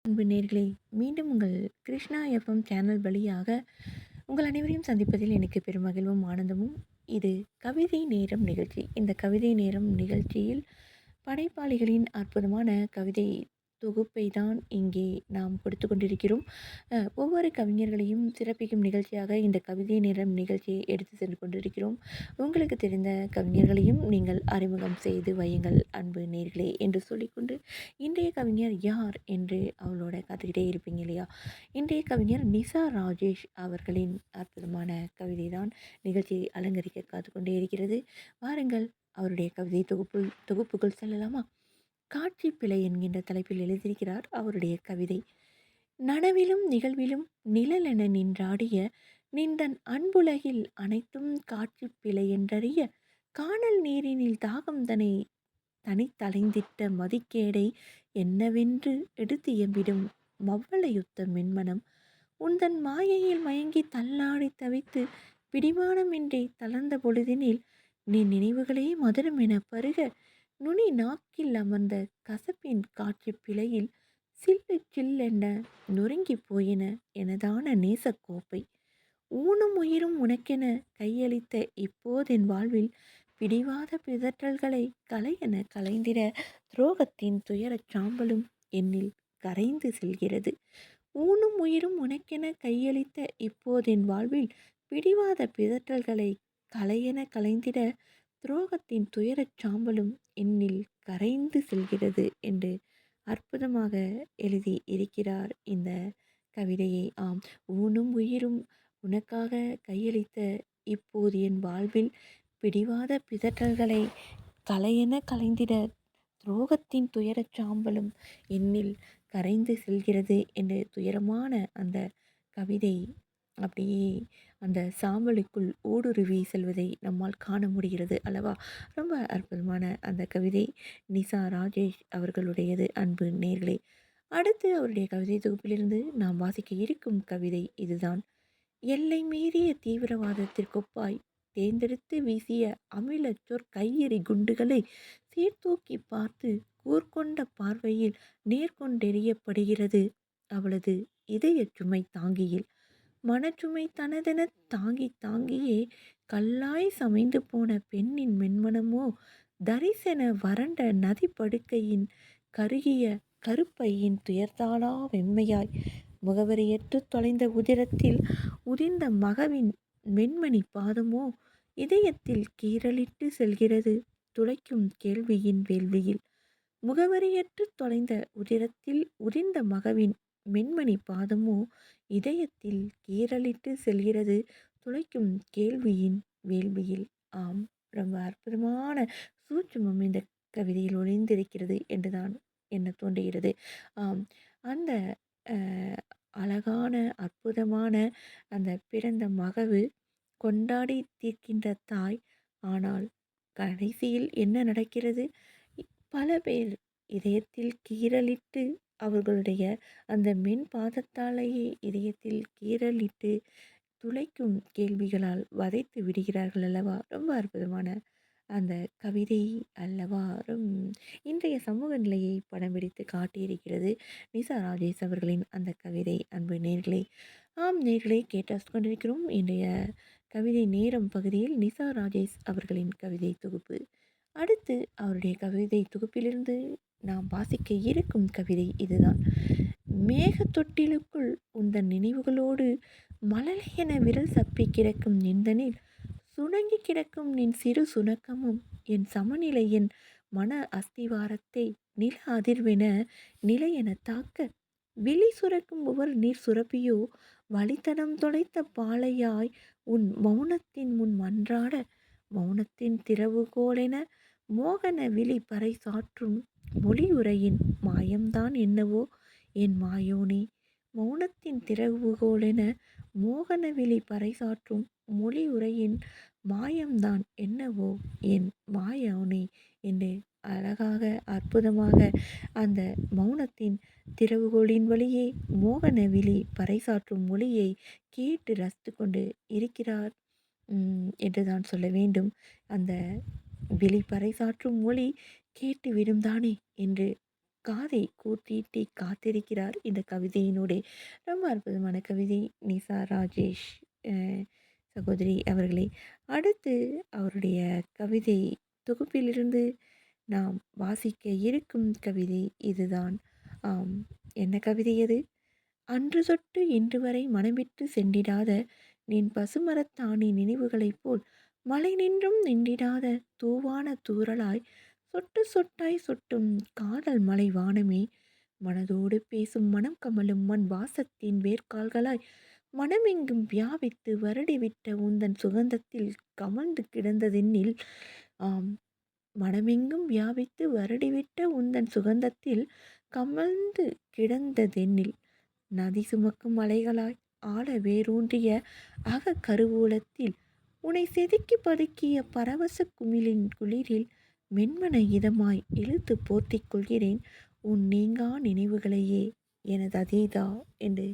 அன்பு நேர்களே, மீண்டும் உங்கள் கிருஷ்ணா எஃப்எம் சேனல் வழியாக உங்கள் அனைவரையும் சந்திப்பதில் எனக்கு பெருமகிழ்வும் ஆனந்தமும். இது கவிதை நேரம் நிகழ்ச்சி. இந்த கவிதை நேரம் நிகழ்ச்சியில் படைப்பாளிகளின் அற்புதமான கவிதை தொகுப்பை தான் இங்கே நாம் கொடுத்து கொண்டிருக்கிறோம். ஒவ்வொரு கவிஞர்களையும் சிறப்பிக்கும் நிகழ்ச்சியாக இந்த கவிதை நேரம் நிகழ்ச்சியை எடுத்து சென்று கொண்டிருக்கிறோம். உங்களுக்கு தெரிந்த கவிஞர்களையும் நீங்கள் அறிமுகம் செய்து வையுங்கள் அன்பு நேர்களே என்று சொல்லிக்கொண்டு, இன்றைய கவிஞர் யார் என்று அவளோட காத்துக்கிட்டே இருப்பீங்க இல்லையா? இன்றைய கவிஞர் நிசா ராஜேஷ் அவர்களின் அற்புதமான கவிதை தான் நிகழ்ச்சியை அலங்கரிக்க காத்துக்கொண்டே இருக்கிறது. வாருங்கள், அவருடைய கவிதை தொகுப்புக்குள் செல்லலாமா? காட்சி பிழை என்கின்ற தலைப்பில் எழுதியிருக்கிறார் அவருடைய கவிதை. நனவிலும் நிகழ்விலும் நிழலென நின்றாடிய நின்றன் அன்புலகில் அனைத்தும் காட்சி பிழை என்றறிய காணல் நீரினில் தாகம் தனித்தலைந்திட்ட மதிக்கேடை என்னவென்று எடுத்து எம்பிடும் மவ்வளையுத்த மென்மனம் உந்தன் மாயையில் மயங்கி தள்ளாடி தவித்து பிடிமானமின்றி தளர்ந்த பொழுதினில் நீ நினைவுகளே மதுரம் என பருக நுனி நாக்கில் அமர்ந்த கசப்பின் காட்சி பிழையில் சில்லு சில்லென நொறுங்கி போயின எனதான நேசக்கோப்பை ஊனும் உயிரும் உனக்கென கையளித்த இப்போதென் வாழ்வில் பிடிவாத பிதற்றல்களை கலையென கலைந்திட துரோகத்தின் துயரச் சாம்பலும் என்னில் கரைந்து செல்கிறது. ஊனும் உயிரும் உனக்கென கையளித்த இப்போதென் வாழ்வில் பிடிவாத பிதற்றல்களை கலையென கலைந்திட துரோகத்தின் துயரச் சாம்பலும் என்னில் கரைந்து செல்கிறது என்று அற்புதமாக எழுதி இருக்கிறார் இந்த கவிதையை. ஆம், ஊனும் உயிரும் உனக்காக கையளித்த இப்போது என் வாழ்வில் பிடிவாத பிதற்றல்களை கலையென கலைந்திட துரோகத்தின் துயரச் சாம்பலும் என்னில் கரைந்து செல்கிறது என்று துயரமான அந்த கவிதை அப்படியே அந்த சாம்பலுக்குள் ஊடுருவி செல்வதை நம்மால் காண முடிகிறது அல்லவா? ரொம்ப அற்புதமான அந்த கவிதை நிசா ராஜேஷ் அவர்களுடையது அன்பு நேர்களே. அடுத்து அவருடைய கவிதை தொகுப்பிலிருந்து நாம் வாசிக்க இருக்கும் கவிதை இதுதான். எல்லை மீறிய தீவிரவாதத்திற்கொப்பாய் தேர்ந்தெடுத்து வீசிய அமில கையெறி குண்டுகளை சீர்தூக்கி பார்த்து கூர்கொண்ட பார்வையில் நேர்கொண்டெறியப்படுகிறது அவளது இதய சுமை தாங்கியில். மனச்சுமை தனதென தாங்கி தாங்கியே கல்லாய் சமைந்து போன பெண்ணின் மென்மனமோ தரிசென வறண்ட நதி படுக்கையின் கருகிய கருப்பையின் துயர்தாளா வெம்மையாய் முகவரியற்று தொலைந்த உதிரத்தில் உதிர்ந்த மகவின் மென்மணி பாதமோ இதயத்தில் கீறலிட்டு செல்கிறது துளைக்கும் கேள்வியின் வேள்வியில். முகவரியற்று தொலைந்த உதிரத்தில் உதிர்ந்த மகவின் மென்மணி பாதமோ இதயத்தில் கீறலிட்டு செல்கிறது துளைக்கும் கேள்வியின் வேள்வியில். ஆம், ரொம்ப அற்புதமான சூட்சுமம் இந்த கவிதையில் ஒளிந்திருக்கிறது என்றுதான் என்ன தோன்றுகிறது. ஆம், அந்த அழகான அற்புதமான அந்த பிறந்த மகவு கொண்டாடி தீர்க்கின்ற தாய். ஆனால் கடைசியில் என்ன நடக்கிறது? பல பேர் இதயத்தில் கீறலிட்டு அவர்களுடைய அந்த மென் பாதத்தாலேயே இதயத்தில் கீறலிட்டு துளைக்கும் கேள்விகளால் வதைத்து விடுகிறார்கள் அல்லவா? ரொம்ப அற்புதமான அந்த கவிதை அல்லவா? இன்றைய சமூக நிலையை படம் பிடித்து காட்டியிருக்கிறது நிசா ராஜேஷ் அவர்களின் அந்த கவிதை அன்பு நேர்களே. ஆம் நேர்களே, கேட்டு கொண்டிருக்கிறோம் இன்றைய கவிதை நேரம் பகுதியில் நிசா ராஜேஷ் அவர்களின் கவிதை தொகுப்பு. அடுத்து அவருடைய கவிதை தொகுப்பிலிருந்து நாம் வாசிக்க இருக்கும் கவிதை இதுதான். மேகத்தொட்டிலுக்குள் உந்தன் நினைவுகளோடு மழலையென விரல் சப்பி கிடக்கும் நின்றனில் சுணங்கி கிடக்கும் நின் சிறு சுணக்கமும் என் சமநிலை என் மன அஸ்திவாரத்தை நில அதிர்வென நிலையென தாக்க விழி சுரக்கும் ஒவ்வொரு நீர் சுரப்பியோ வழித்தடம் தொலைத்த பாலையாய் உன் மௌனத்தின் முன் மன்றாட மௌனத்தின் திறவுகோலென மோகன விழி பறை சாற்றும் மொழியுரையின் மாயம்தான் என்னவோ என் மாயோனே. மௌனத்தின் திறவுகோலென மோகனவிழி பறைசாற்றும் மொழி உரையின் மாயம்தான் என்னவோ என் மாயோனே என்று அழகாக அற்புதமாக அந்த மௌனத்தின் திறவுகோலின் வழியே மோகனவிழி பறைசாற்றும் மொழியை கேட்டு ரசித்து கொண்டு இருக்கிறார் என்றுதான் சொல்ல வேண்டும். அந்த விழி பறைசாற்றும் மொழி கேட்டு விடும் தானே என்று காதை கூட்டிட்டு காத்திருக்கிறார் இந்த கவிதையினுடைய. ரொம்ப அற்புதமான கவிதை நிசா ராஜேஷ் அஹ், சகோதரி அவர்களே. அடுத்து அவருடைய கவிதை தொகுப்பிலிருந்து நாம் வாசிக்க இருக்கும் கவிதை இதுதான். ஆம், என்ன கவிதை அது? அன்று தொட்டு இன்று வரை மனமிட்டு சென்றிடாத நின் பசுமரத்தாணி நினைவுகளைப் போல் மழை நின்றும் நின்றிடாத தூவான தூறலாய் சொட்டு சொட்டாய் சொட்டும் காதல் மலை வானமே, மனதோடு பேசும் மனம் கமலும் மண் வாசத்தின் வேர்க்கால்களாய் மனமெங்கும் வியாபித்து வருடிவிட்ட உந்தன் சுகந்தத்தில் கமழ்ந்து கிடந்ததென்னில். ஆம், மனமெங்கும் வியாபித்து வருடிவிட்ட உந்தன் சுகந்தத்தில் கமழ்ந்து கிடந்ததென்னில். நதி சுமக்கும் அலைகளாய் ஆழ வேரூன்றிய அக கருவூலத்தில் உனை செதுக்கி பதுக்கிய பரவச குமிழின் குளிரில் மென்மன இதமாய் இழுத்து போர்த்திக் கொள்கிறேன் உன் நீங்கா நினைவுகளையே எனது அதீதா என்று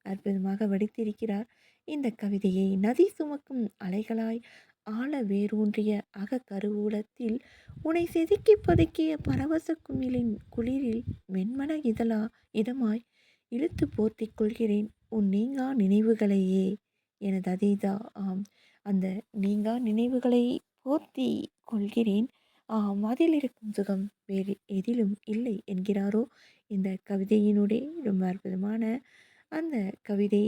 அற்புதமாக வடித்திருக்கிறார் இந்த கவிதையை. நதி சுமக்கும் அலைகளாய் ஆழ வேரூன்றிய அக கருவூலத்தில் உனை செதுக்கி பதுக்கிய பரவச குமிழின் குளிரில் மென்மன இதமாய் இழுத்து போர்த்திக் கொள்கிறேன் உன் நீங்கா நினைவுகளையே எனது அதீதா. ஆம், அந்த நீங்கா நினைவுகளை போர்த்தி கொள்கிறேன். ஆம், அதில் இருக்கும் சுகம் வேறு எதிலும் இல்லை என்கிறாரோ இந்த கவிதையினுடைய. ரொம்ப அற்புதமான அந்த கவிதை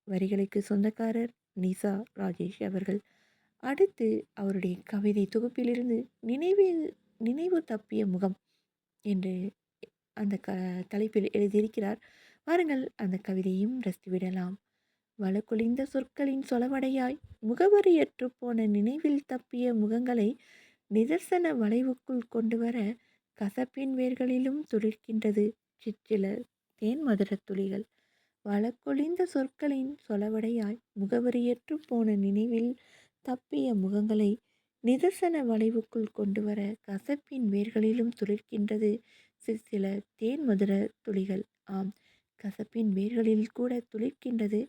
வரிகளுக்கு சொந்தக்காரர் நிசா ராஜேஷ் அவர்கள். அடுத்து அவருடைய கவிதை தொகுப்பிலிருந்து நினைவு தப்பிய முகம் என்று அந்த தலைப்பில் எழுதியிருக்கிறார். வாருங்கள் அந்த கவிதையும் ரசித்துவிடலாம். வழக்கொழிந்த சொற்களின் சொலவடையாய் முகவரியற்று போன நினைவில் தப்பிய முகங்களை நிதர்சன வளைவுக்குள் கொண்டு வர கசப்பின் வேர்களிலும் துளிர்க்கின்றது சிற்சில தேன் மதுர துளிகள். வழக்கொழிந்த சொற்களின் சொலவடையாய் முகவரியற்று போன நினைவில் தப்பிய முகங்களை நிதர்சன வளைவுக்குள் கொண்டு வர கசப்பின் வேர்களிலும் துளிர்க்கின்றது சிற்சில தேன் மதுர துளிகள். ஆம், கசப்பின் வேர்களில் கூட துளிர்க்கின்றது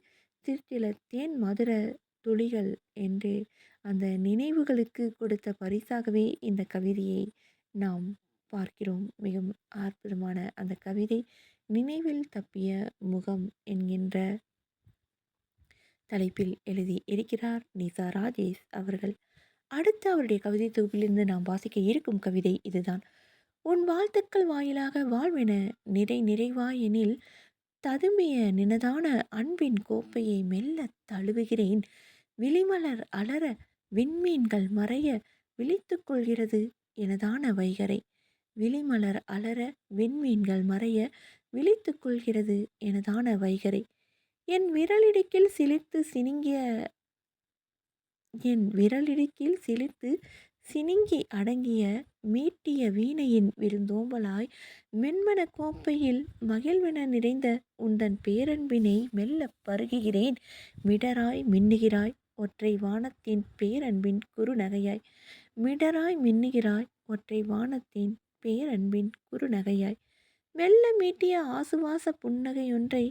சிற்சில தேன் மதுர துளிகள் என்று அந்த நினைவுகளுக்கு கொடுத்த பரிசாகவே இந்த கவிதையை நாம் பார்க்கிறோம். மிகவும் அற்புதமான அந்த கவிதை நினைவில் தப்பிய முகம் என்கின்ற தலைப்பில் எழுதி இருக்கிறார் நிசா ராஜேஷ் அவர்கள். அடுத்து அவருடைய கவிதை தொகுப்பிலிருந்து நாம் வாசிக்க இருக்கும் கவிதை இதுதான். உன் வாழ்த்துக்கள் வாயிலாக வாழ்வென நிறைவாயெனில் ததும்பிய நினதான அன்பின் கோப்பையை மெல்ல தழுவுகிறேன். விழிமலர் அலர விண்மீன்கள் மறைய விழித்து கொள்கிறது எனதான வைகரை. விழிமலர் அலர விண்மீன்கள் மறைய விழித்து கொள்கிறது எனதான வைகரை. என் விரலிடுக்கில் சிலிர்த்து சினிங்கிய என் விரலிடுக்கில் சிலிர்த்து சினிங்கி அடங்கிய மீட்டிய வீணையின் விருந்தோம்பலாய் மென்மன கோப்பையில் மகிழ்வென நிறைந்த உந்தன் பேரன்பினை மெல்ல பருகுகிறேன். மிடராய் மின்னுகிறாய் ஒற்றை வானத்தின் பேரன்பின் குறுநகையாய். மிடராய் மின்னுகிறாய் ஒற்றை வானத்தின் பேரன்பின் குறுநகையாய். மெல்ல மீட்டிய ஆசுவாச புன்னகையொன்றை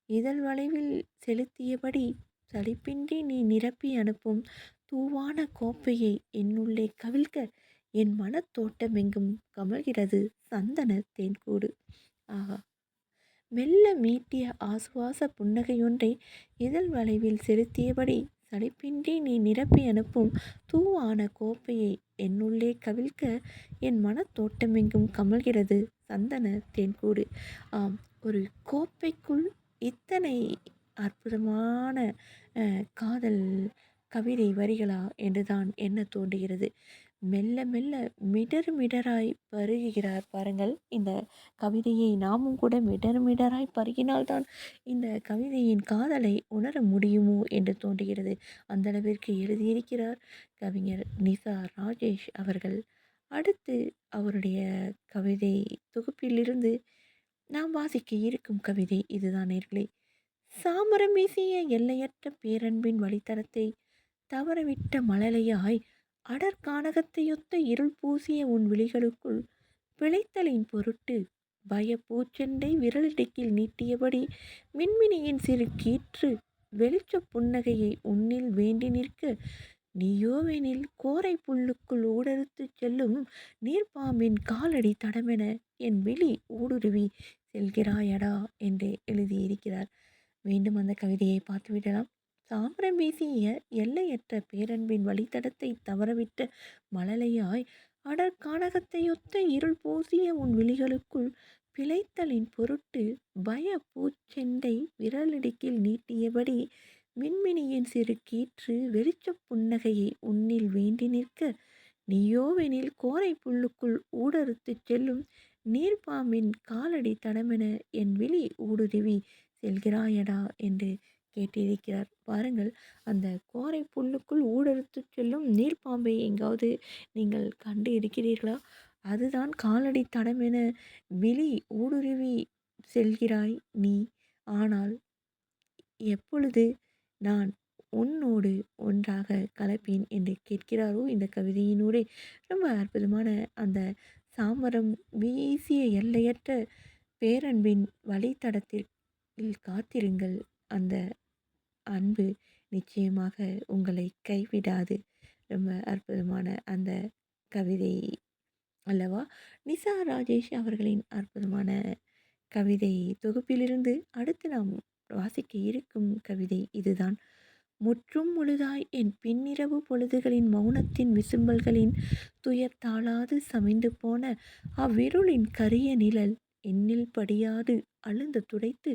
இதழ் வளைவில் செலுத்தியபடி சலிப்பின்றி நீ நிரப்பி அனுப்பும் தூவான கோப்பையை என்னுள்ளே கவிழ்க்க என் மனத்தோட்டமெங்கும் கமழ்கிறது சந்தன தேன்கூடு. ஆகா, மெல்ல மீட்டிய ஆசுவாச புன்னகையொன்றை இதழ் வளைவில் செலுத்தியபடி சலிப்பின்றி நீ நிரப்பி அனுப்பும் தூவான கோப்பையை என்னுள்ளே கவிழ்க்க என் மனத்தோட்டமெங்கும் கமழ்கிறது சந்தன தேன்கூடு. ஆம், ஒரு கோப்பைக்குள் இத்தனை அற்புதமான காதல் கவிதை வரிகளா என்றுதான் என்ன தோன்றுகிறது. மெல்ல மெல்ல மிடராய் பருகுகிறார் பாருங்கள். இந்த கவிதையை நாமும் கூட மிடராய் பருகினால்தான் இந்த கவிதையின் காதலை உணர முடியுமோ என்று தோன்றுகிறது. அந்த அளவிற்கு எழுதியிருக்கிறார் கவிஞர் நிசா ராஜேஷ் அவர்கள். அடுத்து அவருடைய கவிதை தொகுப்பிலிருந்து நாம் வாசிக்க இருக்கும் கவிதை இதுதான் நேர்களே. சாமரம் வீசிய எல்லையற்ற பேரன்பின் வழித்தரத்தை தவறவிட்ட மழலையாய் அடற்கானகத்தையொத்த இருள் பூசிய உன் விழிகளுக்குள் பிழைத்தலின் பொருட்டு பயப்பூச்செண்டை விரலிடுக்கில் நீட்டியபடி மின்மினியின் சிறு கீற்று வெளிச்ச புன்னகையை உன்னில் வேண்டி நிற்க நீயோவெனில் கோரை புல்லுக்குள் ஊடறுத்துச் செல்லும் நீர்ப்பாம்பின் காலடி தடமென என் விழி ஊடுருவி செல்கிறாயடா என்று எழுதியிருக்கிறார். மீண்டும் அந்த கவிதையை பார்த்துவிடலாம். சாமரம் வீசிய எல்லையற்ற பேரன்பின் வழித்தடத்தை தவறவிட்ட மழலையாய் அடர் கானகத்தையொத்த இருள் பூசிய உன் விழிகளுக்குள் பிழைத்தலின் பொருட்டு பய பூச்செண்டை விரலிடுக்கில் நீட்டியபடி மின்மினியின் சிறு கீற்று வெளிச்சப் புன்னகையை உன்னில் வேண்டி நிற்க, நீயோவெனில் கோரை புல்லுக்குள் ஊடறுத்துச் செல்லும் நீர்ப்பாம்பின் காலடி தடமென என் விழி ஊடுருவி செல்கிறாயடா என்று கேட்டிருக்கிறார். பாருங்கள், அந்த கோரை புல்லுக்குள் ஊடறுத்துச் செல்லும் நீர்ப்பாம்பை எங்காவது நீங்கள் கண்டு இருக்கிறீர்களா? அதுதான் காலடி தடமென விழி ஊடுருவி செல்கிறாய் நீ. ஆனால் எப்பொழுது நான் உன்னோடு ஒன்றாக கலப்பேன் என்று கேட்கிறாரோ இந்த கவிதையினூடே. ரொம்ப அற்புதமான அந்த சாமரம் வீசிய எல்லையற்ற பேரன்பின் வழித்தடத்தில் காத்திருங்கள். அந்த அன்பு நிச்சயமாக உங்களை கைவிடாது. ரொம்ப அற்புதமான அந்த கவிதை அல்லவா? நிசா ராஜேஷ் அவர்களின் அற்புதமான கவிதை தொகுப்பிலிருந்து அடுத்து நாம் வாசிக்க இருக்கும் கவிதை இதுதான். முற்றும் முழுதாய் என் பின்னிரவு பொழுதுகளின் மௌனத்தின் விசும்பல்களின் துயர் தாளாது சமைந்து போன அவ்விருளின் கரிய நிழல் என்னில் படியாது அழுந்த துடைத்து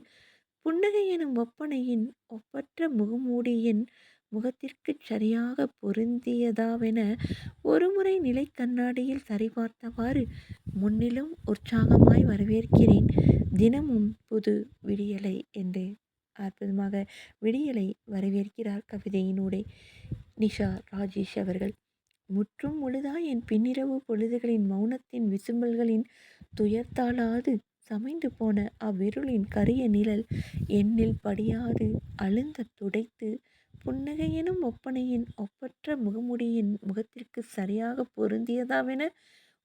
புன்னகை எனும் ஒப்பனையின் ஒப்பற்ற முகமூடி என் முகத்திற்குச் சரியாக பொருந்தியதாவென ஒருமுறை நிலை கண்ணாடியில் சரிபார்த்தவாறு முன்னிலும் உற்சாகமாய் வரவேற்கிறேன் தினமும் புது விடியலை என்று அற்புதமாக விடியலை வரவேற்கிறார் கவிதையினூடே நிஷா ராஜேஷ் அவர்கள். முற்றும் முழுதாய் என் பின்னிரவு பொழுதுகளின் மௌனத்தின் விசும்பல்களின் துயர்த்தாளாது சமைந்து போன அவ்விருளின் கரிய நிழல் எண்ணில் படியாது அழுந்த துடைத்து புன்னகையெனும் ஒப்பனையின் ஒப்பற்ற முகமுடியின் முகத்திற்கு சரியாக பொருந்தியதாவென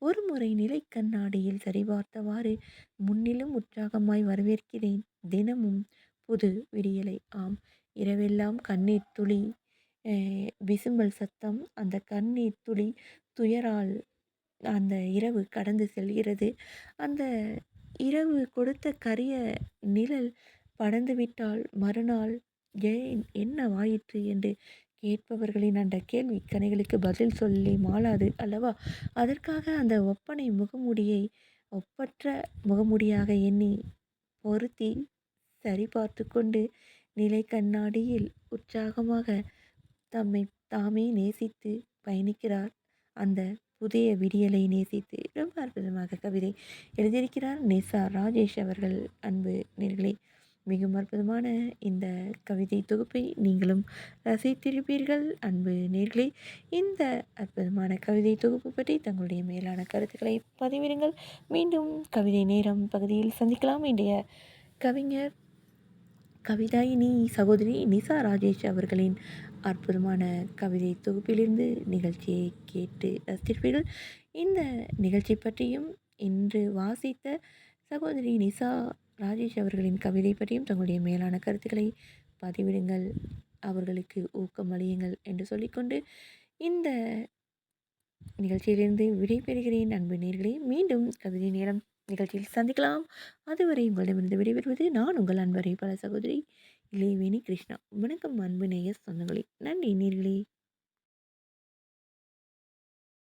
ஒரு முறை நிலை கண்ணாடியில் சரிபார்த்தவாறு முன்னிலும் உற்சாகமாய் வரவேற்கிறேன் தினமும் புது விடியலை. ஆம், இரவெல்லாம் கண்ணீர் துளி விசும்பல் சத்தம், அந்த கண்ணீர் துளி துயரால் அந்த இரவு கடந்து செல்கிறது. அந்த இரவு கொடுத்த கரிய நிழல் படர்ந்துவிட்டால் மறுநாள் ஏன் என்னவாயிற்று என்று கேட்பவர்களின் அந்த கேள்வி கணைகளுக்கு பதில் சொல்லி மாளாது அல்லவா? அதற்காக அந்த ஒப்பனை முகமுடியை ஒப்பற்ற முகமுடியாக எண்ணி பொருத்தி சரிபார்த்து கொண்டு நிலை கண்ணாடியில் உற்சாகமாக தம்மை தாமே நேசித்து பயணிக்கிறார். அந்த புதிய விடியலை நேசித்து ரொம்ப அற்புதமாக கவிதை எழுதியிருக்கிறார் நிசா ராஜேஷ் அவர்கள். அன்பு நேர்களே, மிகவும் அற்புதமான இந்த கவிதை தொகுப்பை நீங்களும் ரசித்திருப்பீர்கள். அன்பு நேர்களே, இந்த அற்புதமான கவிதை தொகுப்பு பற்றி தங்களுடைய மேலான கருத்துக்களை பதிவிடுங்கள். மீண்டும் கவிதை நேரம் பகுதியில் சந்திக்கலாம். இன்றைய கவிஞர் கவிதாயினி சகோதரி நிசா ராஜேஷ் அவர்களின் அற்புதமான கவிதை தொகுப்பிலிருந்து நிகழ்ச்சியை கேட்டு ரசித்திருப்பீர்கள். இந்த நிகழ்ச்சி பற்றியும் இன்று வாசித்த சகோதரி நிசா ராஜேஷ் அவர்களின் கவிதை பற்றியும் தங்களுடைய மேலான கருத்துக்களை பதிவிடுங்கள், அவர்களுக்கு ஊக்கம் அளியுங்கள் என்று சொல்லிக்கொண்டு இந்த நிகழ்ச்சியிலிருந்து விடைபெறுகிறேன். அன்பு நேர்களே, மீண்டும் கவிதை நேரம் நிகழ்ச்சியில் சந்திக்கலாம். அதுவரை உங்களிடமிருந்து விடைபெறுவது நான் உங்கள் அன்பரை பல சகோதரி இளையவேணி கிருஷ்ணா. வணக்கம் அன்பு நேய சொந்தங்களே. நன்றி நேர்களே.